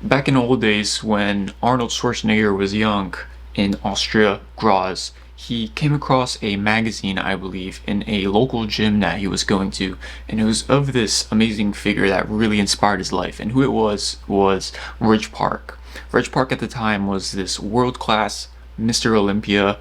Back in old days when Arnold Schwarzenegger was young in Austria, Graz, he came across a magazine, I believe, in a local gym that he was going to, and it was of this amazing figure that really inspired his life. And who it was Reg Park. Reg Park at the time was this world-class Mr. Olympia,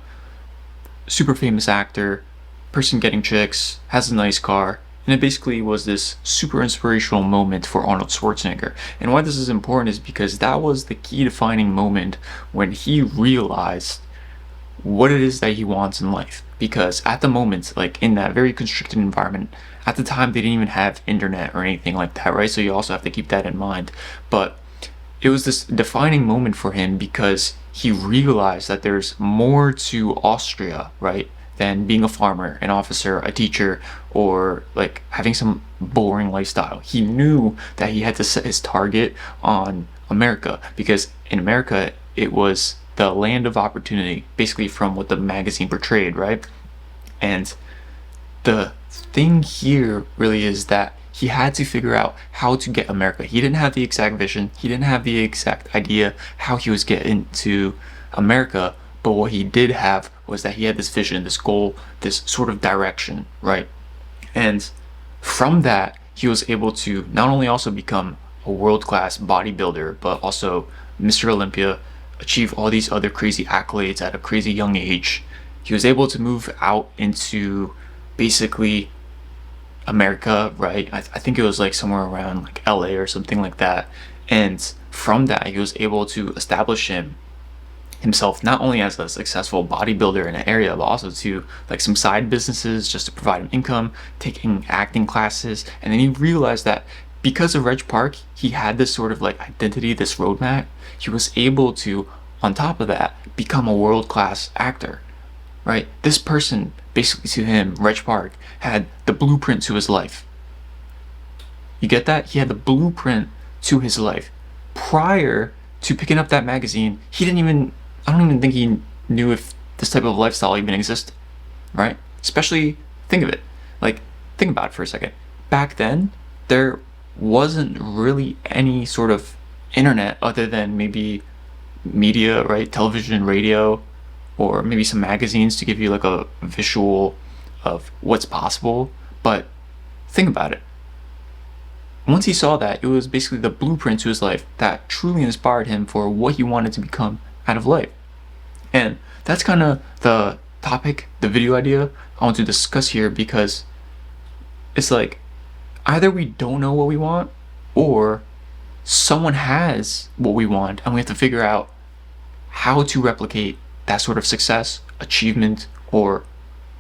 super famous actor, person getting chicks, has a nice car, and it basically was this super inspirational moment for Arnold Schwarzenegger. And why this is important is because that was the key defining moment when he realized what it is that he wants in life. Because at the moment, like in that very constricted environment, at the time they didn't even have internet or anything like that, right? So you also have to keep that in mind. But it was this defining moment for him because he realized that there's more to Austria, right, than being a farmer, an officer, a teacher, or like having some boring lifestyle. He knew that he had to set his target on America because in America it was the land of opportunity, basically from what the magazine portrayed, right? And the thing here really is that he had to figure out how to get America. He didn't have the exact vision, he didn't have the exact idea how he was getting to America, but what he did have was that he had this vision, this goal, this sort of direction, right? And from that, he was able to not only also become a world-class bodybuilder, but also Mr. Olympia, achieve all these other crazy accolades at a crazy young age. He was able to move out into basically America, right? I think it was like somewhere around like LA or something like that. And from that, he was able to establish himself not only as a successful bodybuilder in an area, but also to like some side businesses just to provide him income, taking acting classes. And then he realized that because of Reg Park, he had this sort of like identity, this roadmap. He was able to, on top of that, become a world-class actor, right? This person, basically to him, Reg Park, had the blueprint to his life. You get that? He had the blueprint to his life. Prior to picking up that magazine, I don't even think he knew if this type of lifestyle even existed, right? Especially, think of it. Like, think about it for a second. Back then, there wasn't really any sort of internet other than maybe media, right? Television, radio, or maybe some magazines to give you like a visual of what's possible. But think about it. Once he saw that, it was basically the blueprint to his life that truly inspired him for what he wanted to become out of life. And that's kind of the topic, the video idea I want to discuss here, because it's like either we don't know what we want or someone has what we want and we have to figure out how to replicate that sort of success, achievement, or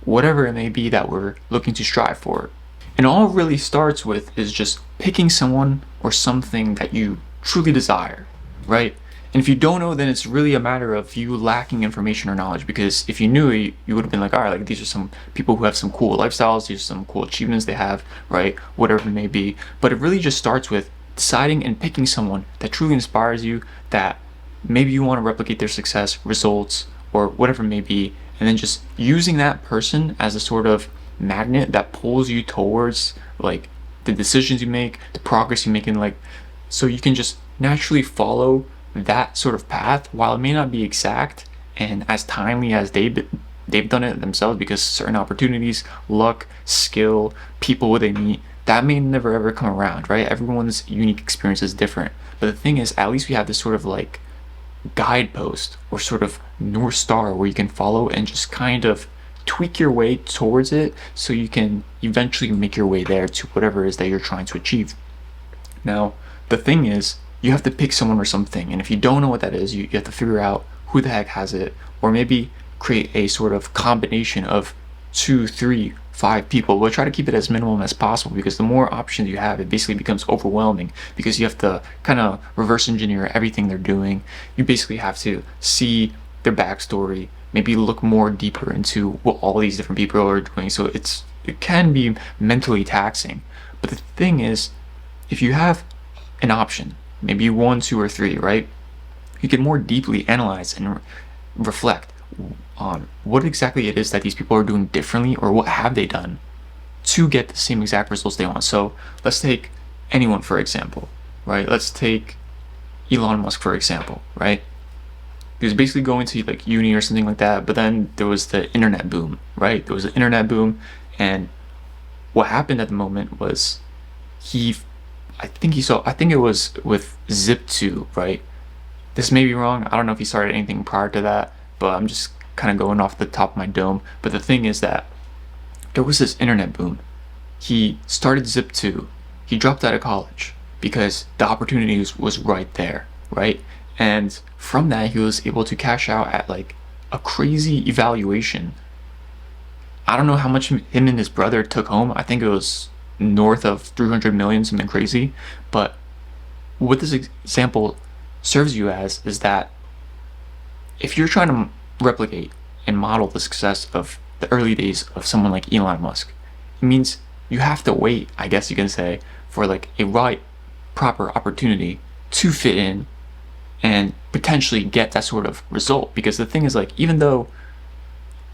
whatever it may be that we're looking to strive for. And all it really starts with is just picking someone or something that you truly desire, right? And if you don't know, then it's really a matter of you lacking information or knowledge, because if you knew, you would have been like, all right, like these are some people who have some cool lifestyles, these are some cool achievements they have, right? Whatever it may be. But it really just starts with deciding and picking someone that truly inspires you, that maybe you want to replicate their success, results, or whatever it may be, and then just using that person as a sort of magnet that pulls you towards like the decisions you make, the progress you make in like, so you can just naturally follow that sort of path while it may not be exact and as timely as they've done it themselves, because certain opportunities, luck, skill, people they meet, that may never ever come around, right? Everyone's unique experience is different. But the thing is, at least we have this sort of like guidepost or sort of North Star where you can follow and just kind of tweak your way towards it so you can eventually make your way there to whatever it is that you're trying to achieve. Now, the thing is, you have to pick someone or something, and if you don't know what that is, you have to figure out who the heck has it, or maybe create a sort of combination of 2, 3, 5 people. But try to keep it as minimum as possible, because the more options you have, it basically becomes overwhelming, because you have to kind of reverse engineer everything they're doing. You basically have to see their backstory, maybe look more deeper into what all these different people are doing. So it can be mentally taxing. But the thing is, if you have an option, maybe 1, 2, or 3, right? You can more deeply analyze and reflect on what exactly it is that these people are doing differently, or what have they done to get the same exact results they want. So let's take anyone for example, right? Let's take Elon Musk, for example, right? He was basically going to like uni or something like that, but then there was the internet boom, right? There was an internet boom, and what happened at the moment was he, I think it was with Zip2, right? This may be wrong. I don't know if he started anything prior to that, but I'm just kind of going off the top of my dome. But the thing is that there was this internet boom. He started Zip2. He dropped out of college because the opportunity was right there, right? And from that, he was able to cash out at like a crazy evaluation. I don't know how much him and his brother took home. I think it was north of 300 million, something crazy. But what this example serves you as is that if you're trying to replicate and model the success of the early days of someone like Elon Musk, it means you have to wait, I guess you can say, for like a right, proper opportunity to fit in and potentially get that sort of result. Because the thing is, like, even though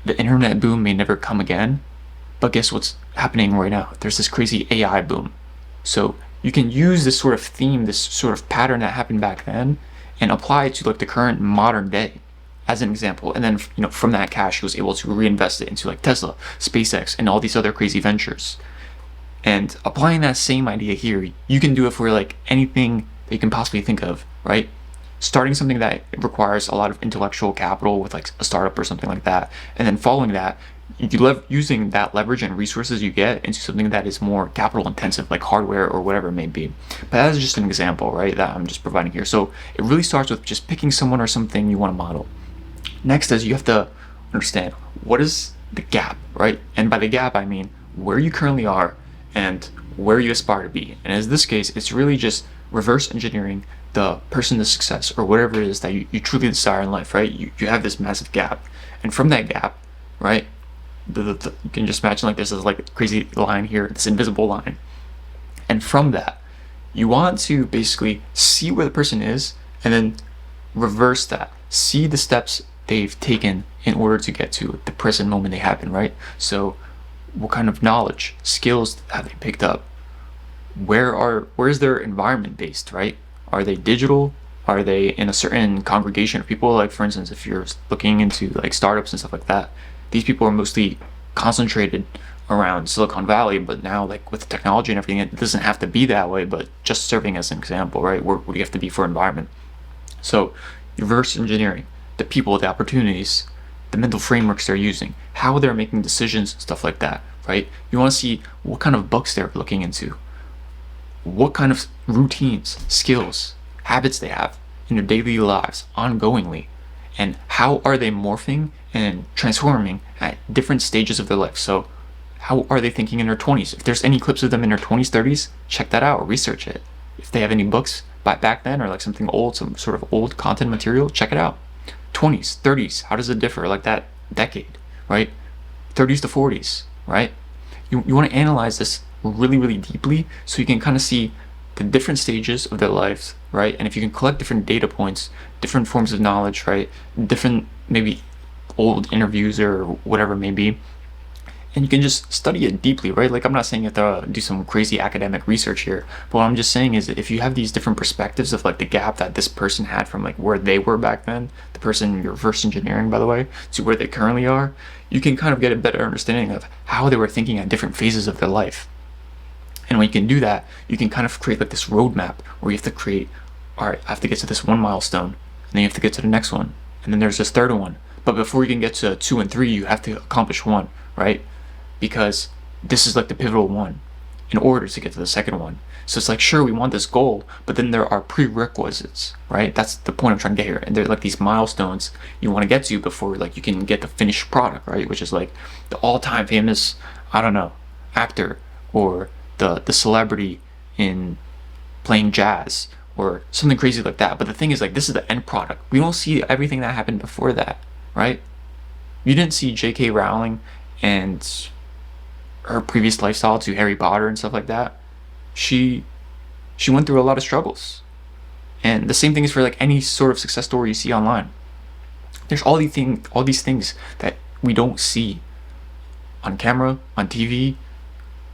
the internet boom may never come again, but guess what's happening right now? There's this crazy AI boom. So you can use this sort of theme, this sort of pattern that happened back then, and apply it to like the current modern day as an example. And then, from that cash, he was able to reinvest it into like Tesla, SpaceX, and all these other crazy ventures. And applying that same idea here, you can do it for like anything that you can possibly think of, right? Starting something that requires a lot of intellectual capital with like a startup or something like that, and then following that, using that leverage and resources you get into something that is more capital intensive, like hardware or whatever it may be. But that is just an example, right, that I'm just providing here. So it really starts with just picking someone or something you want to model. Next is you have to understand what is the gap, right? And by the gap, I mean where you currently are and where you aspire to be. And in this case, it's really just reverse engineering the person to success or whatever it is that you truly desire in life, right? You have this massive gap. And from that gap, right, you can just imagine like there's this like crazy line here, this invisible line. And from that, you want to basically see where the person is and then reverse that. See the steps they've taken in order to get to the present moment they happen, right? So what kind of knowledge, skills have they picked up? Where's their environment based, right? Are they digital? Are they in a certain congregation of people? Like, for instance, if you're looking into like startups and stuff like that, these people are mostly concentrated around Silicon Valley, but now like with technology and everything, it doesn't have to be that way, but just serving as an example, right? Where do you have to be for environment? So reverse engineering the people, the opportunities, the mental frameworks they're using, how they're making decisions, stuff like that, right? You want to see what kind of books they're looking into, what kind of routines, skills, habits they have in their daily lives ongoingly, and how are they morphing and transforming at different stages of their life. So how are they thinking in their 20s? If there's any clips of them in their 20s, 30s, check that out, research it. If they have any books back then or like something old, some sort of old content material, check it out. 20s, 30s, how does it differ? Like that decade, right? 30s to 40s, right? You want to analyze this really, really deeply so you can kind of see the different stages of their lives, right? And if you can collect different data points, different forms of knowledge, right? Different maybe old interviews or whatever it may be, and you can just study it deeply, right? Like, I'm not saying you have to do some crazy academic research here, but what I'm just saying is that if you have these different perspectives of like the gap that this person had from like where they were back then, the person you're reverse engineering, by the way, to where they currently are, you can kind of get a better understanding of how they were thinking at different phases of their life. And when you can do that, you can kind of create like this roadmap where you have to create, all right, I have to get to this one milestone, and then you have to get to the next one, and then there's this third one. But before you can get to 2 and 3, you have to accomplish one, right? Because this is like the pivotal one in order to get to the second one. So it's like, sure, we want this goal, but then there are prerequisites, right? That's the point I'm trying to get here. And they're like these milestones you want to get to before like you can get the finished product, right? Which is like the all-time famous, I don't know, actor or the celebrity in playing jazz or something crazy like that. But the thing is, like, this is the end product. We don't see everything that happened before that, right? You didn't see J.K. Rowling and her previous lifestyle to Harry Potter and stuff like that. She went through a lot of struggles. And the same thing is for like any sort of success story you see online. There's all these things that we don't see on camera, on TV,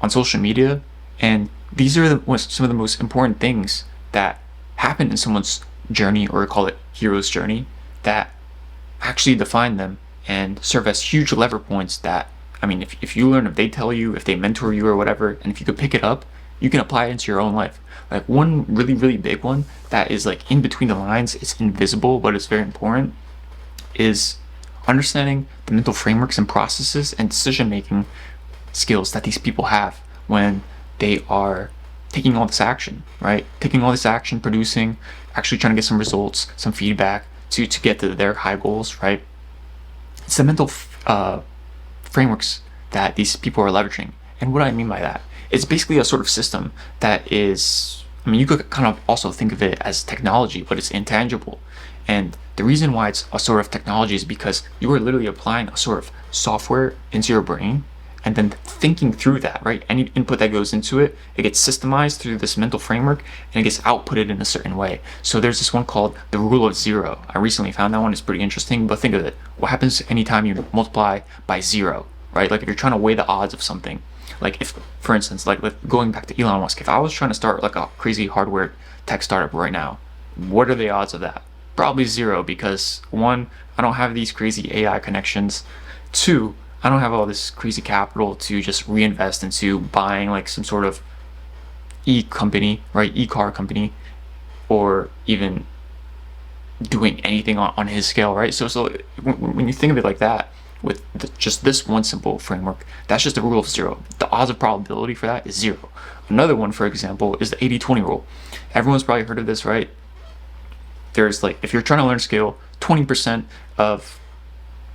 on social media, and these are some of the most important things that happen in someone's journey, or call it hero's journey, that actually define them and serve as huge lever points that, I mean, if you learn, if they tell you, if they mentor you or whatever, and if you could pick it up, you can apply it into your own life. Like one really, really big one that is like in between the lines, it's invisible, but it's very important, is understanding the mental frameworks and processes and decision-making skills that these people have when they are taking all this action, right? Taking all this action, producing, actually trying to get some results, some feedback to get to their high goals, right? It's the mental frameworks that these people are leveraging. And what I mean by that, it's basically a sort of system that is, I mean, you could kind of also think of it as technology, but it's intangible. And the reason why it's a sort of technology is because you are literally applying a sort of software into your brain and then thinking through that, right? Any input that goes into it, it gets systemized through this mental framework and it gets outputted in a certain way. So there's this one called the rule of zero. I recently found that one. It's pretty interesting, but think of it. What happens anytime you multiply by zero, right? Like if you're trying to weigh the odds of something, like if, for instance, like going back to Elon Musk, if I was trying to start like a crazy hardware tech startup right now, what are the odds of that? Probably zero, because one, I don't have these crazy AI connections. Two, I don't have all this crazy capital to just reinvest into buying like some sort of e-company, right? E-car company, or even doing anything on his scale, right? So when you think of it like that, with just this one simple framework, that's just the rule of zero. The odds of probability for that is zero. Another one, for example, is the 80-20 rule. Everyone's probably heard of this, right? There's like, if you're trying to learn a skill, 20% of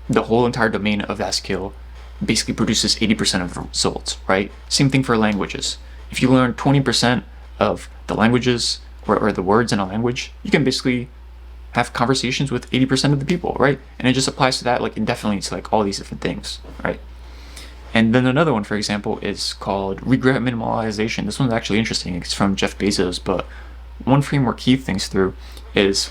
the whole entire domain of that skill basically produces 80% of the results, right? Same thing for languages. If you learn 20% of the languages or the words in a language, you can basically have conversations with 80% of the people, right? And it just applies to that like indefinitely to like all these different things, right? And then another one, for example, is called regret minimalization. This one's actually interesting. It's from Jeff Bezos, but one framework he thinks through is,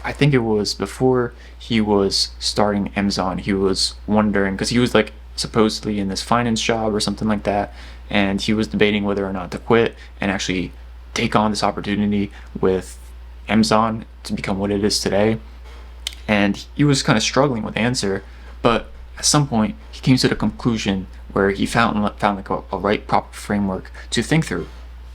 I think it was before he was starting Amazon, he was wondering, because he was like supposedly in this finance job or something like that, and he was debating whether or not to quit and actually take on this opportunity with Amazon to become what it is today. And he was kind of struggling with the answer, but at some point he came to the conclusion where he found like a right proper framework to think through,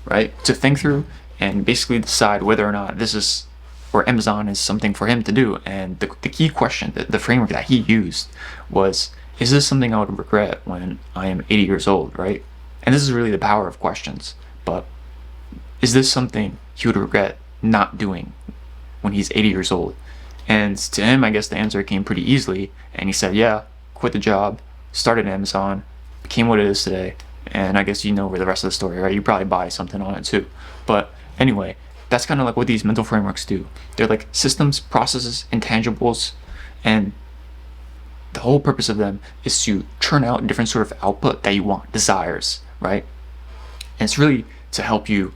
right? To think through and basically decide whether or not this is, or Amazon is something for him to do. And the key question, the framework that he used was, is this something I would regret when I am 80 years old, right? And this is really the power of questions, but is this something he would regret not doing when he's 80 years old? And to him, I guess the answer came pretty easily, and he said, yeah, quit the job, started Amazon, became what it is today, and I guess you know where the rest of the story, right? You probably buy something on it too. But anyway, that's kind of like what these mental frameworks do. They're like systems, processes, intangibles, and the whole purpose of them is to churn out different sort of output that you want, desires, right? And it's really to help you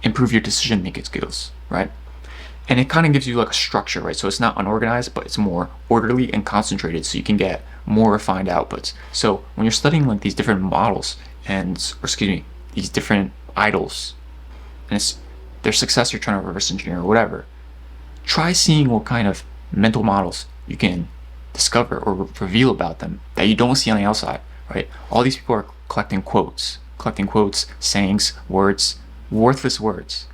improve your decision making skills, right? And it kind of gives you like a structure, right? So it's not unorganized, but it's more orderly and concentrated, so you can get more refined outputs. So when you're studying like these different models these different idols, and it's their success you're trying to reverse engineer or whatever, try seeing what kind of mental models you can discover or reveal about them that you don't see on the outside, right? All these people are collecting quotes, sayings, words, worthless words.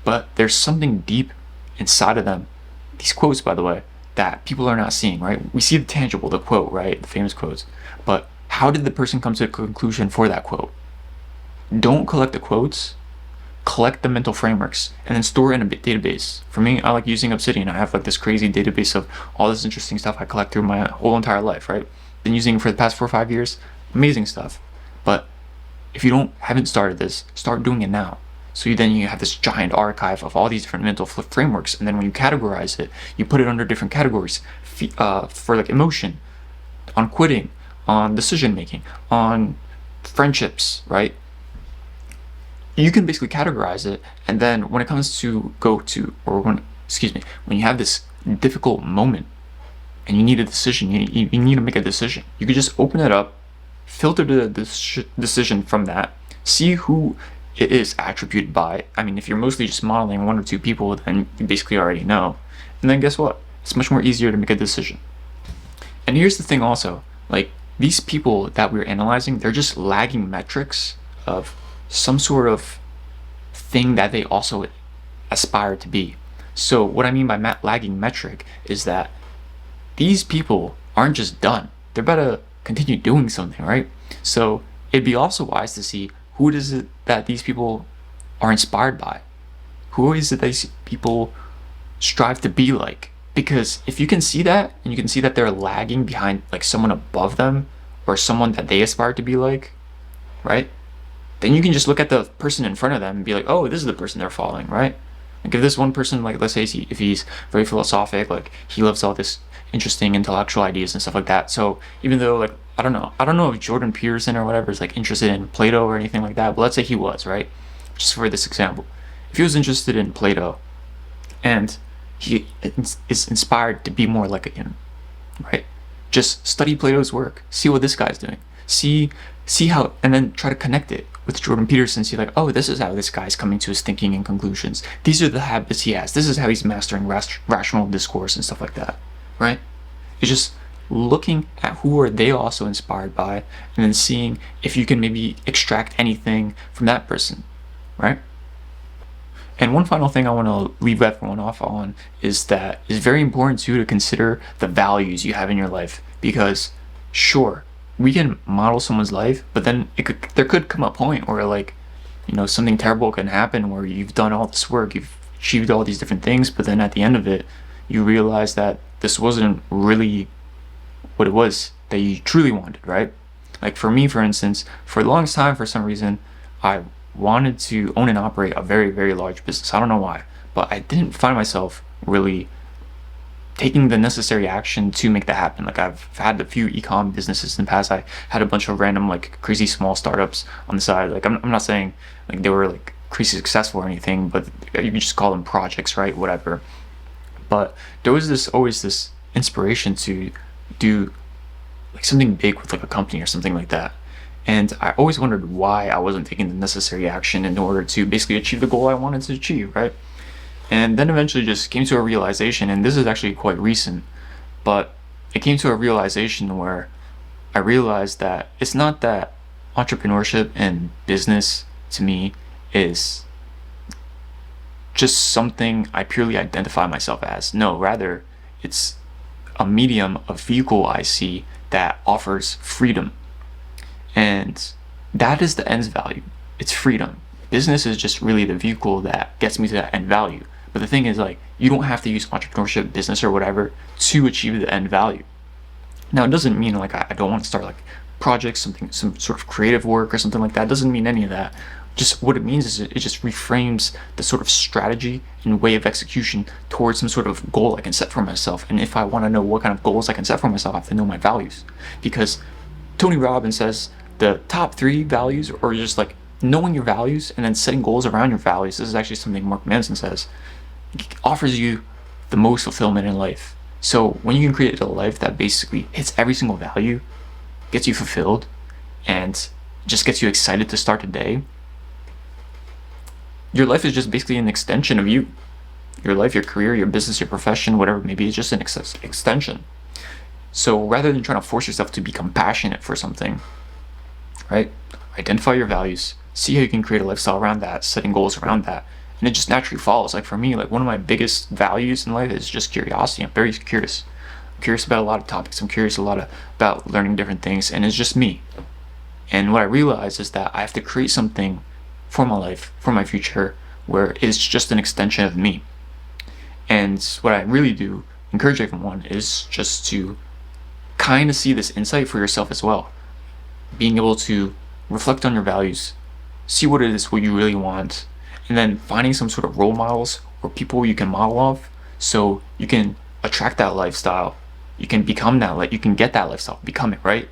But there's something deep inside of them, these quotes, by the way, that people are not seeing, right? We see the tangible, the quote, right? The famous quotes. But how did the person come to a conclusion for that quote? Don't collect the quotes, collect the mental frameworks, and then store it in a database. For me, I like using Obsidian. I have like this crazy database of all this interesting stuff I collect through my whole entire life, right? Been using it for the past 4 or 5 years. Amazing stuff. But if you haven't started this, start doing it now. So you have this giant archive of all these different mental frameworks, and then when you categorize it, you put it under different categories for like emotion, on quitting, on decision making, on friendships, right? You can basically categorize it, and then when it comes to when you have this difficult moment and you need a decision, you need to make a decision, you could just open it up, filter the decision from that, see who it is attributed by, I mean, if you're mostly just modeling one or two people, then you basically already know. And then guess what? It's much more easier to make a decision. And here's the thing also, like, these people that we're analyzing, they're just lagging metrics of some sort of thing that they also aspire to be. So what I mean by lagging metric is that these people aren't just done. They're about to continue doing something, right? So it'd be also wise to see who it is that these people are inspired by. Who is it that these people strive to be like? Because if you can see that, and you can see that they're lagging behind like someone above them or someone that they aspire to be like, right? Then you can just look at the person in front of them and be like, oh, this is the person they're following, right? Like if this one person, like let's say if he's very philosophic, like he loves all this interesting intellectual ideas and stuff like that. So even though like I don't know if Jordan Peterson or whatever is like interested in Plato or anything like that, but let's say he was, right? Just for this example, if he was interested in Plato and he is inspired to be more like him, right? Just study Plato's work, see what this guy's doing, see how, and then try to connect it with Jordan Peterson. See like, oh, this is how this guy's coming to his thinking and conclusions. These are the habits he has. This is how he's mastering rational discourse and stuff like that, right? It's just looking at who are they also inspired by, and then seeing if you can maybe extract anything from that person, right? And one final thing I want to leave everyone off on is that it's very important too to consider the values you have in your life, because sure, we can model someone's life, but then there could come a point where like, you know, something terrible can happen where you've done all this work, you've achieved all these different things, but then at the end of it, you realize that this wasn't really what it was that you truly wanted, right? Like for me, for instance, for the longest time, for some reason, I wanted to own and operate a very, very large business. I don't know why, but I didn't find myself really taking the necessary action to make that happen. Like I've had a few e-com businesses in the past. I had a bunch of random like crazy small startups on the side. Like I'm not saying like they were like crazy successful or anything, but you can just call them projects, right? Whatever. But there was always this inspiration to do like something big with like a company or something like that. And I always wondered why I wasn't taking the necessary action in order to basically achieve the goal I wanted to achieve, right? And then eventually just came to a realization, and this is actually quite recent, but it came to a realization where I realized that it's not that entrepreneurship and business to me is just something I purely identify myself as. No, rather, it's a medium, a vehicle I see that offers freedom. And that is the end's value. It's freedom. Business is just really the vehicle that gets me to that end value. But the thing is, like, you don't have to use entrepreneurship, business, or whatever to achieve the end value. Now, it doesn't mean like I don't want to start like projects, some sort of creative work or something like that. It doesn't mean any of that. Just what it means is it just reframes the sort of strategy and way of execution towards some sort of goal I can set for myself. And if I want to know what kind of goals I can set for myself, I have to know my values. Because Tony Robbins says the top 3 values, or just like knowing your values and then setting goals around your values. This is actually something Mark Manson says. It offers you the most fulfillment in life. So when you can create a life that basically hits every single value, gets you fulfilled, and just gets you excited to start the day, your life is just basically an extension of you. Your life, your career, your business, your profession, whatever it may be, it's just an extension. So rather than trying to force yourself to be compassionate for something, right? Identify your values, see how you can create a lifestyle around that, setting goals around that, and it just naturally follows. Like for me, like one of my biggest values in life is just curiosity. I'm very curious. I'm curious about a lot of topics. I'm curious about learning different things, and it's just me. And what I realize is that I have to create something for my life, for my future, where it's just an extension of me. And what I really do encourage everyone is just to kind of see this insight for yourself as well. Being able to reflect on your values, see what it is what you really want, and then finding some sort of role models or people you can model off so you can attract that lifestyle. You can become that, like you can get that lifestyle, become it, right?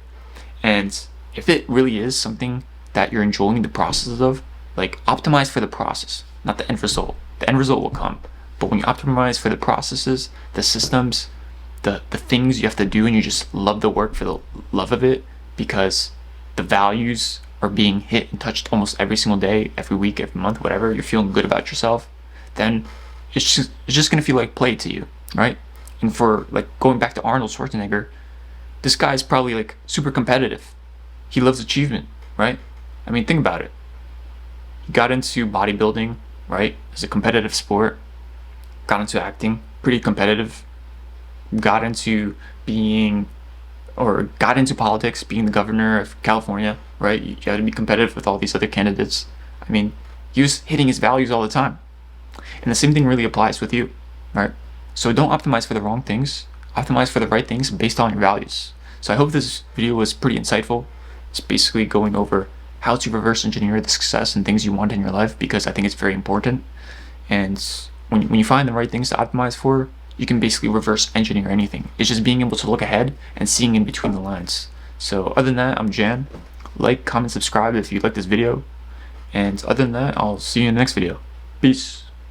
And if it really is something that you're enjoying the process of, like optimize for the process, not the end result. The end result will come. But when you optimize for the processes, the systems, the things you have to do, and you just love the work for the love of it, because the values are being hit and touched almost every single day, every week, every month, whatever, you're feeling good about yourself, then it's just gonna feel like play to you, right? And for like going back to Arnold Schwarzenegger, this guy's probably like super competitive. He loves achievement, right? I mean, think about it. He got into bodybuilding, right, as a competitive sport, got into acting, pretty competitive, got into being, or got into politics, being the governor of California, right? You got to be competitive with all these other candidates. I mean, he was hitting his values all the time. And the same thing really applies with you, right? So don't optimize for the wrong things, optimize for the right things based on your values. So I hope this video was pretty insightful. It's basically going over how to reverse engineer the success and things you want in your life, because I think it's very important. And when you find the right things to optimize for, you can basically reverse engineer anything. It's just being able to look ahead and seeing in between the lines. So other than that, I'm Jan. Like, comment, subscribe if you like this video. And other than that, I'll see you in the next video. Peace.